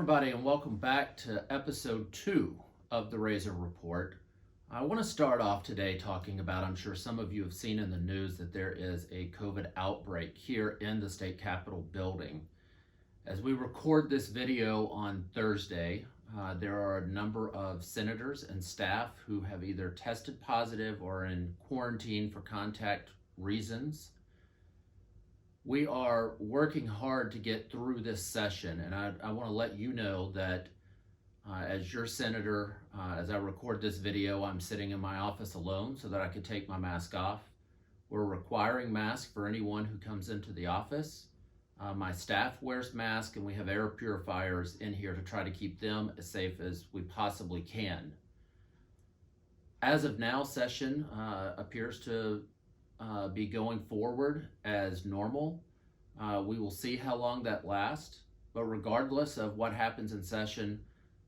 everybody, and welcome back to episode 2 of the Razer Report. I want to start off today talking about, I'm sure some of you have seen in the news that there is a COVID outbreak here in the state capitol building. As we record this video on Thursday, there are a number of senators and staff who have either tested positive or in quarantine for contact reasons. We are working hard to get through this session, and I want to let you know that as your senator, as I record this video, I'm sitting in my office alone so that I can take my mask off. We're requiring masks for anyone who comes into the office. My staff wears masks, and we have air purifiers in here to try to keep them as safe as we possibly can. As of now, session appears to be going forward as normal. We will see how long that lasts, but regardless of what happens in session,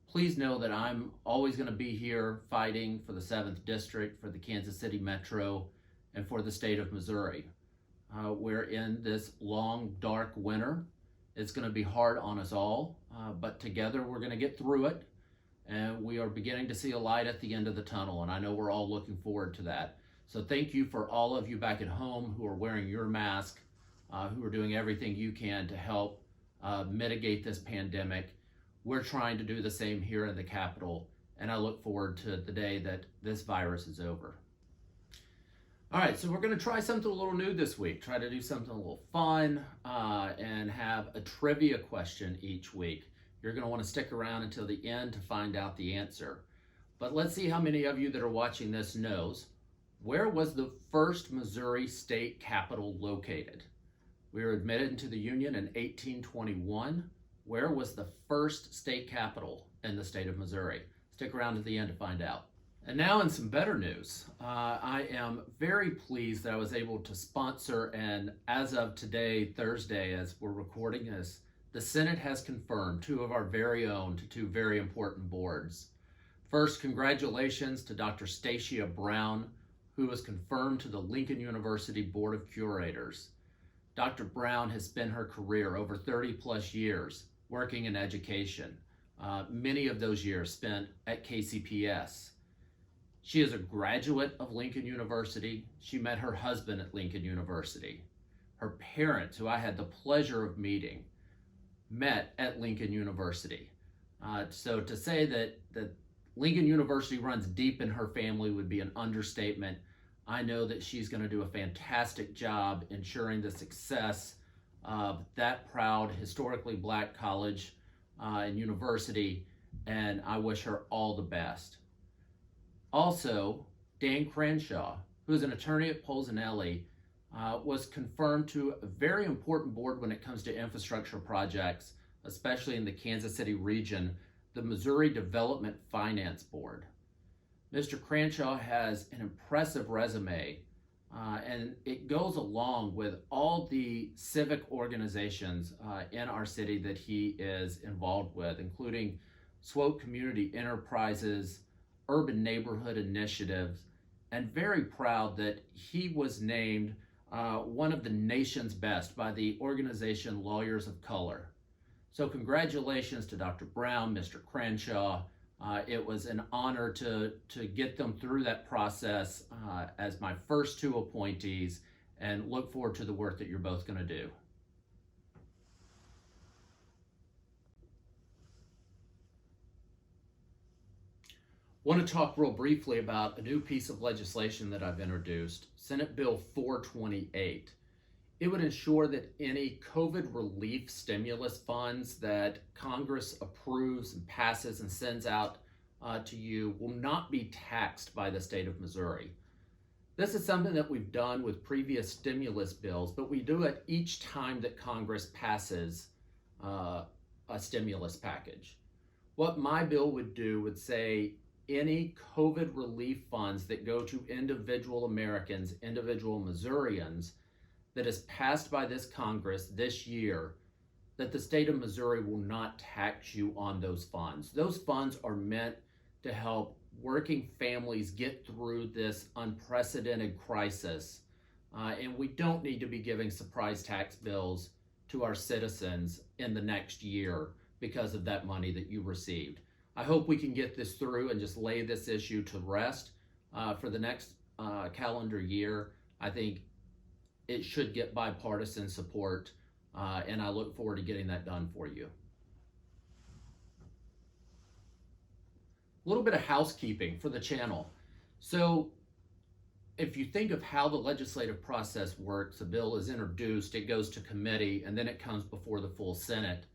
please know that I'm always going to be here fighting for the 7th District, for the Kansas City Metro, and for the state of Missouri. We're in this long, dark winter. It's going to be hard on us all, but together we're going to get through it, and we are beginning to see a light at the end of the tunnel, and I know we're all looking forward to that. So thank you for all of you back at home who are wearing your mask, who are doing everything you can to help mitigate this pandemic. We're trying to do the same here in the Capitol, and I look forward to the day that this virus is over. All right, so we're going to try something a little new this week, try to do something a little fun, and have a trivia question each week. You're going to want to stick around until the end to find out the answer. But let's see how many of you that are watching this knows. Where was the first Missouri state capitol located? We were admitted into the Union in 1821. Where was the first state capitol in the state of Missouri? Stick around to the end to find out. And now in some better news, I am very pleased that I was able to sponsor, and as of today, Thursday, as we're recording this, the Senate has confirmed 2 of our very own to 2 very important boards. First, congratulations to Dr. Stacia Brown, who was confirmed to the Lincoln University Board of Curators. Dr. Brown has spent her career, over 30 plus years, working in education. Many of those years spent at KCPS. She is a graduate of Lincoln University. She met her husband at Lincoln University. Her parents, who I had the pleasure of meeting, met at Lincoln University. So to say that Lincoln University runs deep in her family would be an understatement. I know that she's going to do a fantastic job ensuring the success of that proud, historically black college and university, and I wish her all the best. Also, Dan Crenshaw, who is an attorney at Polzinelli, was confirmed to a very important board when it comes to infrastructure projects, especially in the Kansas City region, the Missouri Development Finance Board. Mr. Crenshaw has an impressive resume, and it goes along with all the civic organizations in our city that he is involved with, including SWOT Community Enterprises, Urban Neighborhood Initiatives, and very proud that he was named one of the nation's best by the organization Lawyers of Color. So congratulations to Dr. Brown, Mr. Crenshaw. It was an honor to get them through that process as my first 2 appointees, and look forward to the work that you're both going to do. I want to talk real briefly about a new piece of legislation that I've introduced, Senate Bill 428. It would ensure that any COVID relief stimulus funds that Congress approves and passes and sends out to you will not be taxed by the state of Missouri. This is something that we've done with previous stimulus bills, but we do it each time that Congress passes a stimulus package. What my bill would do would say any COVID relief funds that go to individual Americans, individual Missourians, that is passed by this Congress this year, that the state of Missouri will not tax you on those funds. Those funds are meant to help working families get through this unprecedented crisis. And we don't need to be giving surprise tax bills to our citizens in the next year, because of that money that you received. I hope we can get this through and just lay this issue to rest for the next calendar year. I think it should get bipartisan support, and I look forward to getting that done for you. A little bit of housekeeping for the channel. So if you think of how the legislative process works, a bill is introduced, it goes to committee, and then it comes before the full Senate.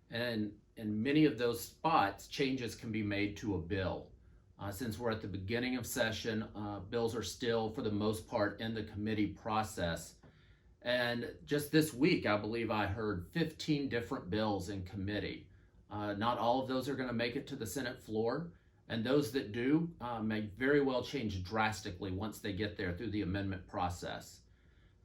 And in many of those spots, changes can be made to a bill. Since we're at the beginning of session, bills are still, for the most part, in the committee process. And just this week, I believe I heard 15 different bills in committee. Not all of those are going to make it to the Senate floor. And those that do may very well change drastically once they get there through the amendment process.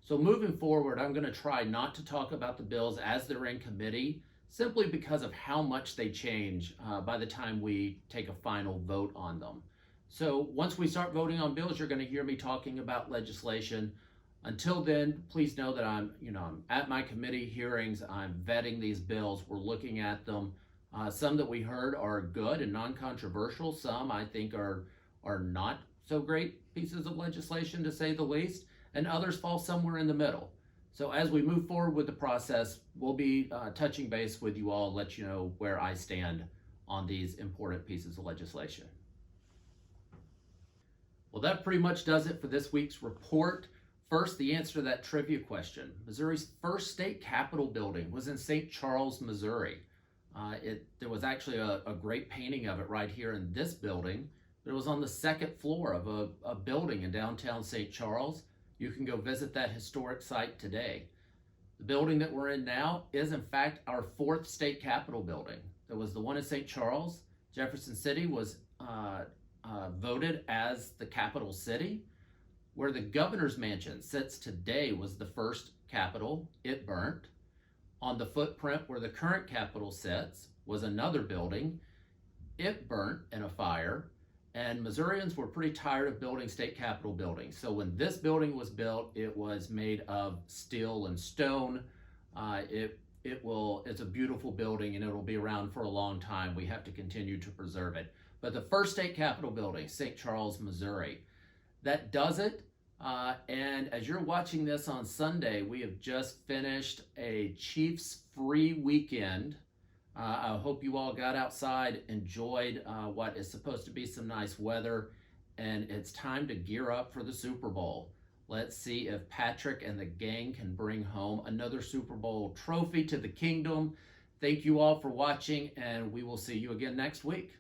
So moving forward, I'm going to try not to talk about the bills as they're in committee, simply because of how much they change by the time we take a final vote on them. So once we start voting on bills, you're going to hear me talking about legislation. Until then, please know that I'm at my committee hearings. I'm vetting these bills. We're looking at them. Some that we heard are good and non-controversial. Some I think are not so great pieces of legislation, to say the least, and others fall somewhere in the middle. So as we move forward with the process, we'll be touching base with you all, let you know where I stand on these important pieces of legislation. Well, that pretty much does it for this week's report. First, the answer to that trivia question. Missouri's first state capitol building was in St. Charles, Missouri. There was actually a great painting of it right here in this building. It was on the second floor of a building in downtown St. Charles. You can go visit that historic site today. The building that we're in now is in fact our fourth state capitol building. There was the one in St. Charles. Jefferson City was voted as the capital city. Where the governor's mansion sits today was the first capitol. It burnt. On the footprint where the current capitol sits was another building. It burnt in a fire, and Missourians were pretty tired of building state capitol buildings. So when this building was built, it was made of steel and stone. It's a beautiful building, and it'll be around for a long time. We have to continue to preserve it. But the first state capitol building, St. Charles, Missouri. That does it. And as you're watching this on Sunday, we have just finished a Chiefs free weekend. I hope you all got outside, enjoyed what is supposed to be some nice weather, and it's time to gear up for the Super Bowl. Let's see if Patrick and the gang can bring home another Super Bowl trophy to the kingdom. Thank you all for watching, and we will see you again next week.